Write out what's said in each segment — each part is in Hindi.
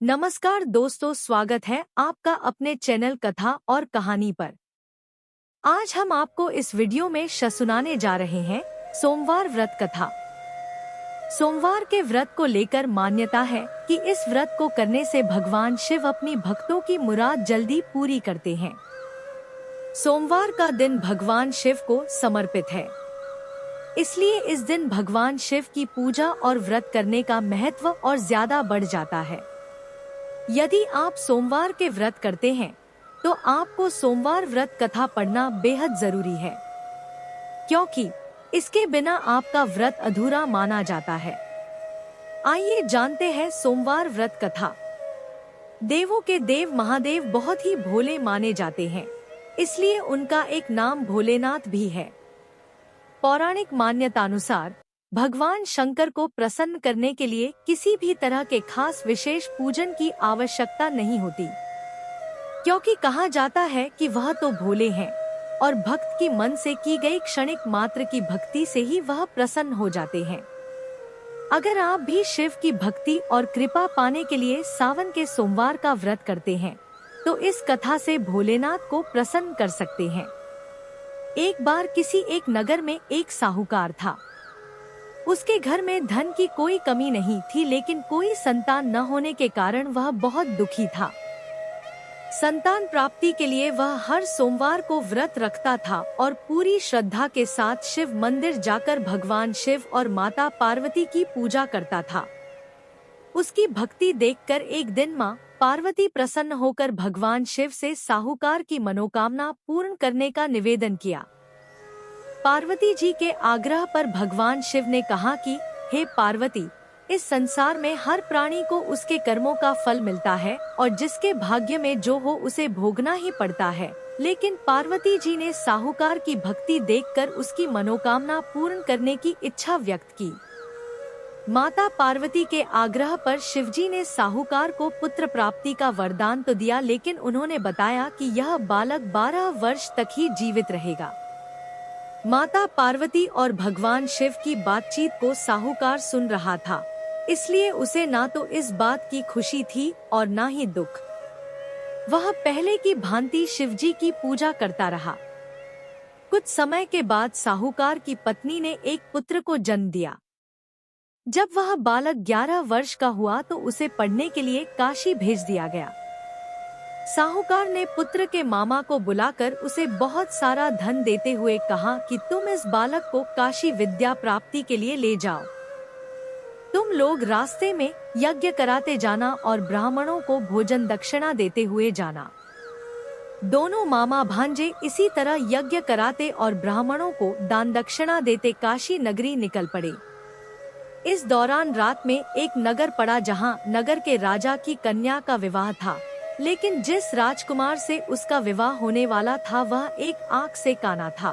नमस्कार दोस्तों, स्वागत है आपका अपने चैनल कथा और कहानी पर। आज हम आपको इस वीडियो में सुनाने जा रहे हैं सोमवार व्रत कथा। सोमवार के व्रत को लेकर मान्यता है कि इस व्रत को करने से भगवान शिव अपनी भक्तों की मुराद जल्दी पूरी करते हैं। सोमवार का दिन भगवान शिव को समर्पित है, इसलिए इस दिन भगवान शिव की पूजा और व्रत करने का महत्व और ज्यादा बढ़ जाता है। यदि आप सोमवार के व्रत करते हैं तो आपको सोमवार व्रत कथा पढ़ना बेहद जरूरी है, क्योंकि इसके बिना आपका व्रत अधूरा माना जाता है। आइए जानते हैं सोमवार व्रत कथा। देवों के देव महादेव बहुत ही भोले माने जाते हैं, इसलिए उनका एक नाम भोलेनाथ भी है। पौराणिक मान्यतानुसार भगवान शंकर को प्रसन्न करने के लिए किसी भी तरह के खास विशेष पूजन की आवश्यकता नहीं होती, क्योंकि कहा जाता है कि वह तो भोले हैं और भक्त की मन से की गई क्षणिक मात्र की भक्ति से ही वह प्रसन्न हो जाते हैं। अगर आप भी शिव की भक्ति और कृपा पाने के लिए सावन के सोमवार का व्रत करते हैं तो इस कथा से भोलेनाथ को प्रसन्न कर सकते हैं। एक बार किसी एक नगर में एक साहूकार था। उसके घर में धन की कोई कमी नहीं थी, लेकिन कोई संतान न होने के कारण वह बहुत दुखी था। संतान प्राप्ति के लिए वह हर सोमवार को व्रत रखता था और पूरी श्रद्धा के साथ शिव मंदिर जाकर भगवान शिव और माता पार्वती की पूजा करता था। उसकी भक्ति देखकर एक दिन माँ पार्वती प्रसन्न होकर भगवान शिव से साहूकार की मनोकामना पूर्ण करने का निवेदन किया। पार्वती जी के आग्रह पर भगवान शिव ने कहा कि हे पार्वती, इस संसार में हर प्राणी को उसके कर्मों का फल मिलता है और जिसके भाग्य में जो हो उसे भोगना ही पड़ता है। लेकिन पार्वती जी ने साहूकार की भक्ति देखकर उसकी मनोकामना पूर्ण करने की इच्छा व्यक्त की। माता पार्वती के आग्रह पर शिवजी ने साहूकार को पुत्र प्राप्ति का वरदान तो दिया, लेकिन उन्होंने बताया कि यह बालक 12 वर्ष तक ही जीवित रहेगा। माता पार्वती और भगवान शिव की बातचीत को साहूकार सुन रहा था, इसलिए उसे ना तो इस बात की खुशी थी और ना ही दुख। वह पहले की भांति शिवजी की पूजा करता रहा। कुछ समय के बाद साहूकार की पत्नी ने एक पुत्र को जन्म दिया। जब वह बालक 11 वर्ष का हुआ तो उसे पढ़ने के लिए काशी भेज दिया गया। साहूकार ने पुत्र के मामा को बुलाकर उसे बहुत सारा धन देते हुए कहा कि तुम इस बालक को काशी विद्या प्राप्ति के लिए ले जाओ। तुम लोग रास्ते में यज्ञ कराते जाना और ब्राह्मणों को भोजन दक्षिणा देते हुए जाना। दोनों मामा भांजे इसी तरह यज्ञ कराते और ब्राह्मणों को दान दक्षिणा देते काशी नगरी निकल पड़े। इस दौरान रात में एक नगर पड़ा जहां नगर के राजा की कन्या का विवाह था, लेकिन जिस राजकुमार से उसका विवाह होने वाला था वह एक आंख से काना था।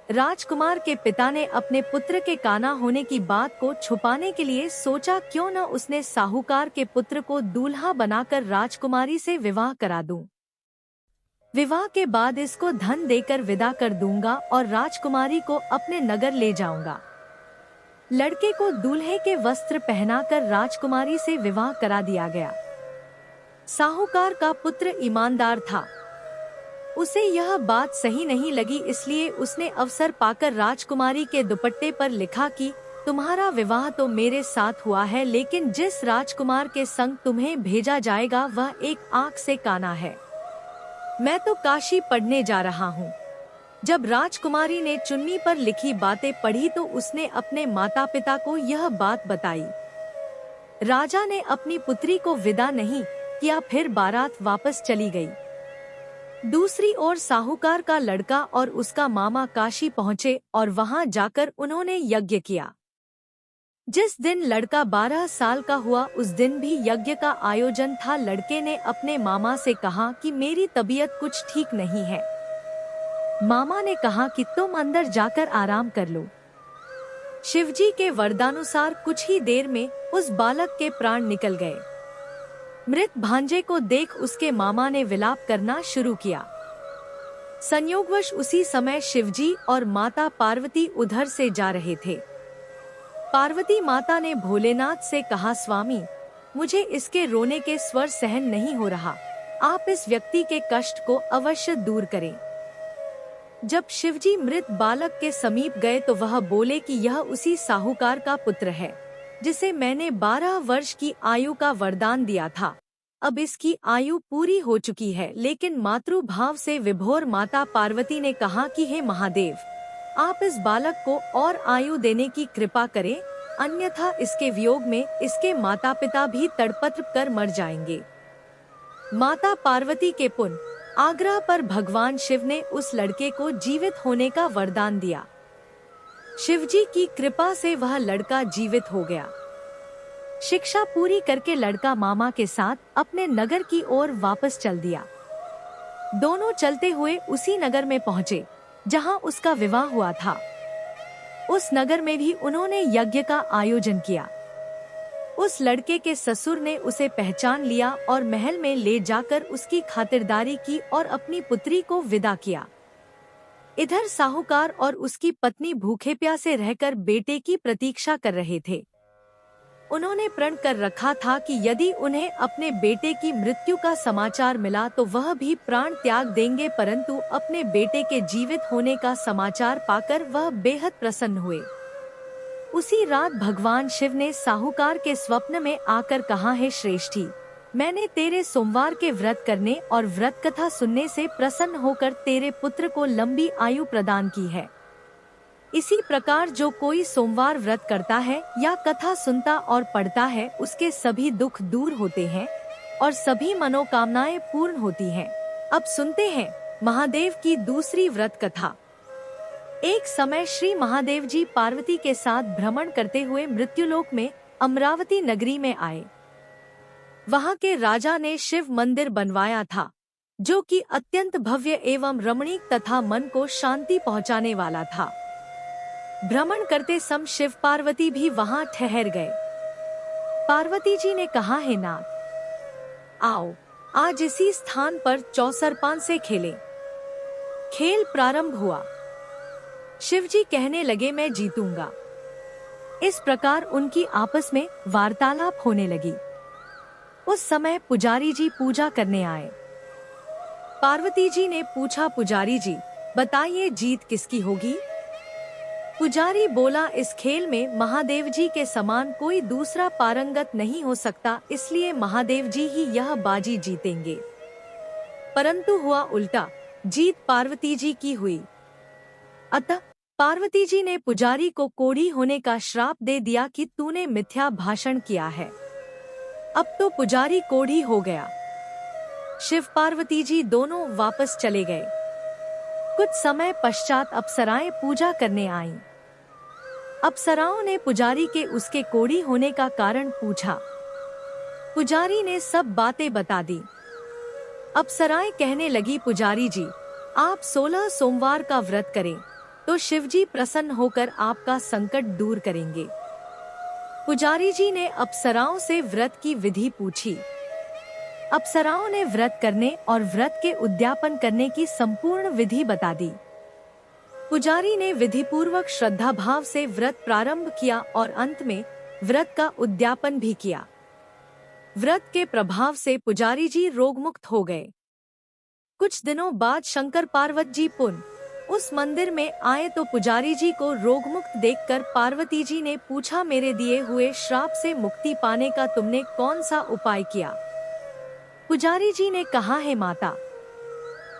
राजकुमार के पिता ने अपने पुत्र के काना होने की बात को छुपाने के लिए सोचा क्यों न उसने साहूकार के पुत्र को दूल्हा बनाकर राजकुमारी से विवाह करा दूं। विवाह के बाद इसको धन देकर विदा कर दूंगा और राजकुमारी को अपने नगर ले जाऊंगा। लड़के को दूल्हे के वस्त्र पहनाकर राजकुमारी से विवाह करा दिया गया। साहूकार का पुत्र ईमानदार था। उसे यह बात सही नहीं लगी, इसलिए उसने अवसर पाकर राजकुमारी के दुपट्टे पर लिखा कि तुम्हारा विवाह तो मेरे साथ हुआ है, लेकिन जिस राजकुमार के संग तुम्हें भेजा जाएगा वह एक आंख से काना है। मैं तो काशी पढ़ने जा रहा हूँ। जब राजकुमारी ने चुन्नी पर लिखी बातें पढ़ी तो उसने अपने माता पिता को यह बात बताई। राजा ने अपनी पुत्री को विदा नहीं किया, फिर बारात वापस चली गई। दूसरी ओर साहूकार का लड़का और उसका मामा काशी पहुँचे और वहां जाकर उन्होंने यज्ञ किया। जिस दिन लड़का 12 साल का हुआ उस दिन भी यज्ञ का आयोजन था। लड़के ने अपने मामा से कहा कि मेरी तबीयत कुछ ठीक नहीं है। मामा ने कहा कि तुम अंदर जाकर आराम कर लो। शिवजी के वरदानुसार कुछ ही देर में उस बालक के प्राण निकल गए। मृत भांजे को देख उसके मामा ने विलाप करना शुरू किया। संयोगवश उसी समय शिवजी और माता पार्वती उधर से जा रहे थे। पार्वती माता ने भोलेनाथ से कहा, स्वामी, मुझे इसके रोने के स्वर सहन नहीं हो रहा। आप इस व्यक्ति के कष्ट को अवश्य दूर करें। जब शिवजी मृत बालक के समीप गए तो वह बोले कि यह उसी साहूकार का पुत्र है जिसे मैंने 12 वर्ष की आयु का वरदान दिया था। अब इसकी आयु पूरी हो चुकी है, लेकिन मातृभाव से विभोर माता पार्वती ने कहा कि हे महादेव, आप इस बालक को और आयु देने की कृपा करें, अन्यथा इसके वियोग में इसके माता पिता भी तड़पत्र कर मर जाएंगे। माता पार्वती के पुण्य आग्रह पर भगवान शिव ने उस लड़के को जीवित होने का वरदान दिया। शिवजी की कृपा से वह लड़का जीवित हो गया। शिक्षा पूरी करके लड़का मामा के साथ अपने नगर की ओर वापस चल दिया। दोनों चलते हुए उसी नगर में पहुँचे जहाँ उसका विवाह हुआ था। उस नगर में भी उन्होंने यज्ञ का आयोजन किया। उस लड़के के ससुर ने उसे पहचान लिया और महल में ले जाकर उसकी खातिरदारी की और अपनी पुत्री को विदा किया। इधर साहूकार और उसकी पत्नी भूखे प्यासे रहकर बेटे की प्रतीक्षा कर रहे थे। उन्होंने प्रण कर रखा था कि यदि उन्हें अपने बेटे की मृत्यु का समाचार मिला तो वह भी प्राण त्याग देंगे, परंतु अपने बेटे के जीवित होने का समाचार पाकर वह बेहद प्रसन्न हुए। उसी रात भगवान शिव ने साहूकार के स्वप्न में आकर कहा, है श्रेष्ठी, मैंने तेरे सोमवार के व्रत करने और व्रत कथा सुनने से प्रसन्न होकर तेरे पुत्र को लंबी आयु प्रदान की है। इसी प्रकार जो कोई सोमवार व्रत करता है या कथा सुनता और पढ़ता है, उसके सभी दुख दूर होते हैं और सभी मनोकामनाएं पूर्ण होती हैं। अब सुनते हैं महादेव की दूसरी व्रत कथा। एक समय श्री महादेव जी पार्वती के साथ भ्रमण करते हुए मृत्युलोक में अमरावती नगरी में आए। वहां के राजा ने शिव मंदिर बनवाया था, जो कि अत्यंत भव्य एवं रमणीक तथा मन को शांति पहुंचाने वाला था। भ्रमण करते समय शिव पार्वती भी वहां ठहर गए। पार्वती जी ने कहा, है नाथ, आओ आज इसी स्थान पर चौसरपान से खेलें। खेल प्रारंभ हुआ। शिवजी कहने लगे, मैं जीतूंगा। इस प्रकार उनकी आपस में वार्तालाप होने लगी। उस समय पुजारी जी पूजा करने आए। पार्वती जी ने पूछा, पुजारी जी बताइए जीत किसकी होगी? पुजारी बोला, इस खेल में महादेव जी के समान कोई दूसरा पारंगत नहीं हो सकता, इसलिए महादेव जी ही यह बाजी जीतेंगे। परंतु हुआ उल्टा, जीत पार्वती जी की हुई। अतः पार्वती जी ने पुजारी को कोढ़ी होने का श्राप दे दिया कि तूने मिथ्या भाषण किया है। अब तो पुजारी कोढ़ी हो गया। शिव पार्वती जी दोनों वापस चले गए। कुछ समय पश्चात अप्सराएं पूजा करने आईं। अप्सराओं ने पुजारी के उसके कोढ़ी होने का कारण पूछा। पुजारी ने सब बातें बता दी। अप्सराएं कहने लगी, पुजारी जी आप 16 सोमवार का व्रत करें तो शिवजी प्रसन्न होकर आपका संकट दूर करेंगे। पुजारी जी ने अप्सराओं से व्रत की विधि पूछी। अप्सराओं ने व्रत करने और व्रत के उद्यापन करने की संपूर्ण विधि बता दी। पुजारी ने विधि पूर्वक श्रद्धा भाव से व्रत प्रारंभ किया और अंत में व्रत का उद्यापन भी किया। व्रत के प्रभाव से पुजारी जी रोगमुक्त हो गए। कुछ दिनों बाद शंकर पार्वती जी पुनः उस मंदिर में आए तो पुजारी जी को रोगमुक्त देखकर पार्वती जी ने पूछा, मेरे दिए हुए श्राप से मुक्ति पाने का तुमने कौन सा उपाय किया? पुजारी जी ने कहा, है माता,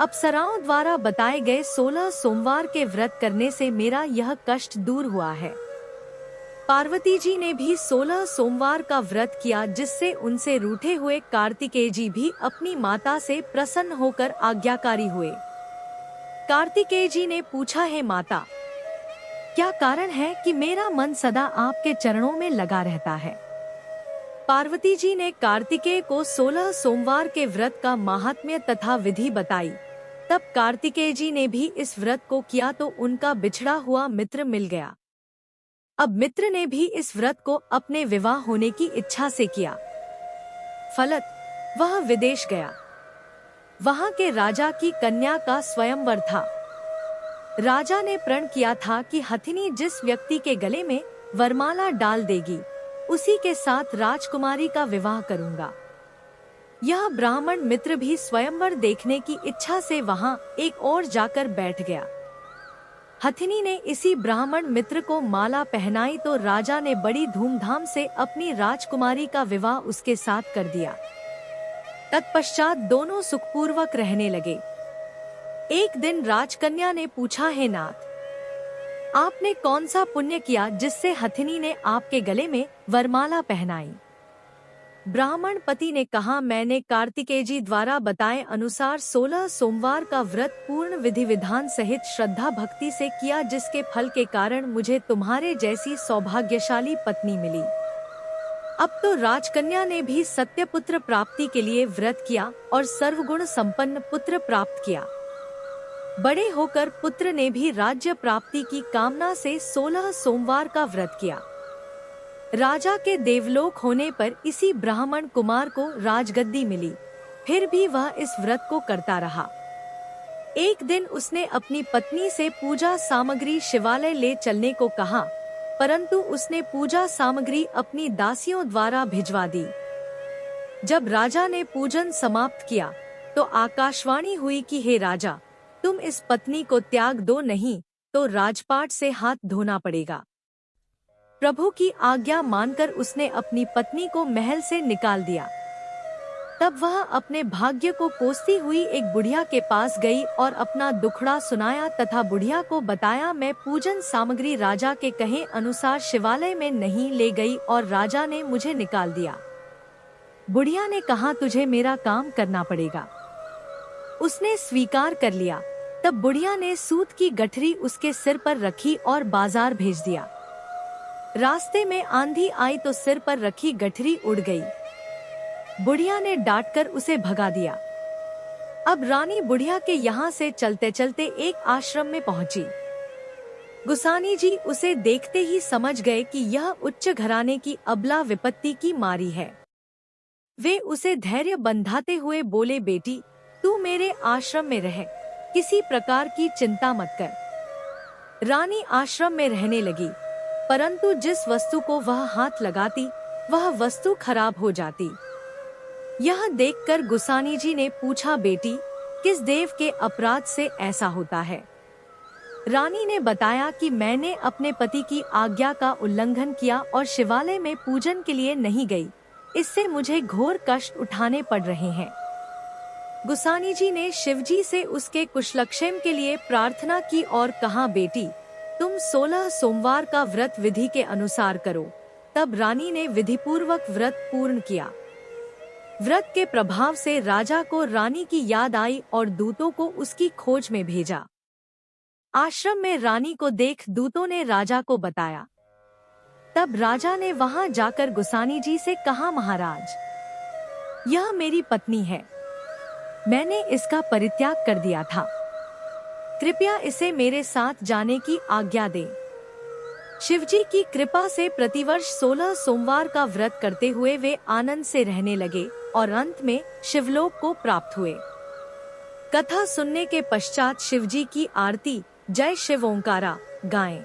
अप्सराओं द्वारा बताए गए 16 सोमवार के व्रत करने से मेरा यह कष्ट दूर हुआ है। पार्वती जी ने भी 16 सोमवार का व्रत किया, जिससे उनसे रूठे हुए कार्तिकेय जी भी अपनी माता से प्रसन्न होकर आज्ञाकारी हुए। कार्तिकेय जी ने पूछा, है माता, क्या कारण है कि मेरा मन सदा आपके चरणों में लगा रहता है? पार्वती जी ने कार्तिकेय को 16 सोमवार के व्रत का महात्म्य तथा विधि बताई। तब कार्तिकेय जी ने भी इस व्रत को किया तो उनका बिछड़ा हुआ मित्र मिल गया। अब मित्र ने भी इस व्रत को अपने विवाह होने की इच्छा से किया। फलत वह विदेश गया। वहां के राजा की कन्या का स्वयंवर था। राजा ने प्रण किया था कि हथिनी जिस व्यक्ति के गले में वरमाला डाल देगी उसी के साथ राजकुमारी का विवाह करूंगा। यह ब्राह्मण मित्र भी स्वयंवर देखने की इच्छा से वहां एक ओर जाकर बैठ गया। हथिनी ने इसी ब्राह्मण मित्र को माला पहनाई तो राजा ने बड़ी धूमधाम से अपनी राजकुमारी का विवाह उसके साथ कर दिया। तत्पश्चात दोनों सुखपूर्वक रहने लगे। एक दिन राजकन्या ने पूछा, हे नाथ, आपने कौन सा पुण्य किया जिससे हथिनी ने आपके गले में वरमाला पहनाई? ब्राह्मण पति ने कहा, मैंने कार्तिकेय जी द्वारा बताए अनुसार 16 सोमवार का व्रत पूर्ण विधि विधान सहित श्रद्धा भक्ति से किया, जिसके फल के कारण मुझे तुम्हारे जैसी सौभाग्यशाली पत्नी मिली। अब तो राजकन्या ने भी सत्य पुत्र प्राप्ति के लिए व्रत किया और सर्वगुण संपन्न पुत्र प्राप्त किया। बड़े होकर पुत्र ने भी राज्य प्राप्ति की कामना से 16 सोमवार का व्रत किया। राजा के देवलोक होने पर इसी ब्राह्मण कुमार को राजगद्दी मिली, फिर भी वह इस व्रत को करता रहा। एक दिन उसने अपनी पत्नी से पूजा सामग्री शिवालय ले चलने को कहा, परंतु उसने पूजा सामग्री अपनी दासियों द्वारा भिजवा दी। जब राजा ने पूजन समाप्त किया तो आकाशवाणी हुई कि हे राजा, तुम इस पत्नी को त्याग दो, नहीं तो राजपाट से हाथ धोना पड़ेगा। प्रभु की आज्ञा मानकर उसने अपनी पत्नी को महल से निकाल दिया। तब वह अपने भाग्य को कोसती हुई एक बुढ़िया के पास गई और अपना दुखड़ा सुनाया तथा बुढ़िया को बताया, मैं पूजन सामग्री राजा के कहे अनुसार शिवालय में नहीं ले गई और राजा ने मुझे निकाल दिया। बुढ़िया ने कहा, तुझे मेरा काम करना पड़ेगा। उसने स्वीकार कर लिया। तब बुढ़िया ने सूत की गठरी उसके सिर पर रखी और बाजार भेज दिया। रास्ते में आंधी आई तो सिर पर रखी गठरी उड़ गई। बुढ़िया ने डांटकर उसे भगा दिया। अब रानी बुढ़िया के यहाँ से चलते चलते एक आश्रम में पहुंची। गुसानी जी उसे देखते ही समझ गए कि यह उच्च घराने की अबला विपत्ति की मारी है। वे उसे धैर्य बंधाते हुए बोले, बेटी, तू मेरे आश्रम में रह, किसी प्रकार की चिंता मत कर। रानी आश्रम में रहने लगी, परंतु जिस वस्तु को वह हाथ लगाती वह वस्तु खराब हो जाती। यह देखकर गुसानी जी ने पूछा, बेटी, किस देव के अपराध से ऐसा होता है? रानी ने बताया कि मैंने अपने पति की आज्ञा का उल्लंघन किया और शिवालय में पूजन के लिए नहीं गई, इससे मुझे घोर कष्ट उठाने पड़ रहे हैं। गुसानी जी ने शिवजी से उसके कुशलक्षेम के लिए प्रार्थना की और कहा, बेटी, तुम 16 सोमवार का व्रत विधि के अनुसार करो। तब रानी ने विधिपूर्वक व्रत पूर्ण किया। व्रत के प्रभाव से राजा को रानी की याद आई और दूतों को उसकी खोज में भेजा। आश्रम में रानी को देख दूतों ने राजा को बताया। तब राजा ने वहां जाकर गुसानी जी से कहा, महाराज, यह मेरी पत्नी है, मैंने इसका परित्याग कर दिया था, कृपया इसे मेरे साथ जाने की आज्ञा दें। शिवजी की कृपा से प्रतिवर्ष 16 सोमवार का व्रत करते हुए वे आनंद से रहने लगे और अंत में शिवलोक को प्राप्त हुए। कथा सुनने के पश्चात शिवजी की आरती जय शिव ओंकारा गाएं।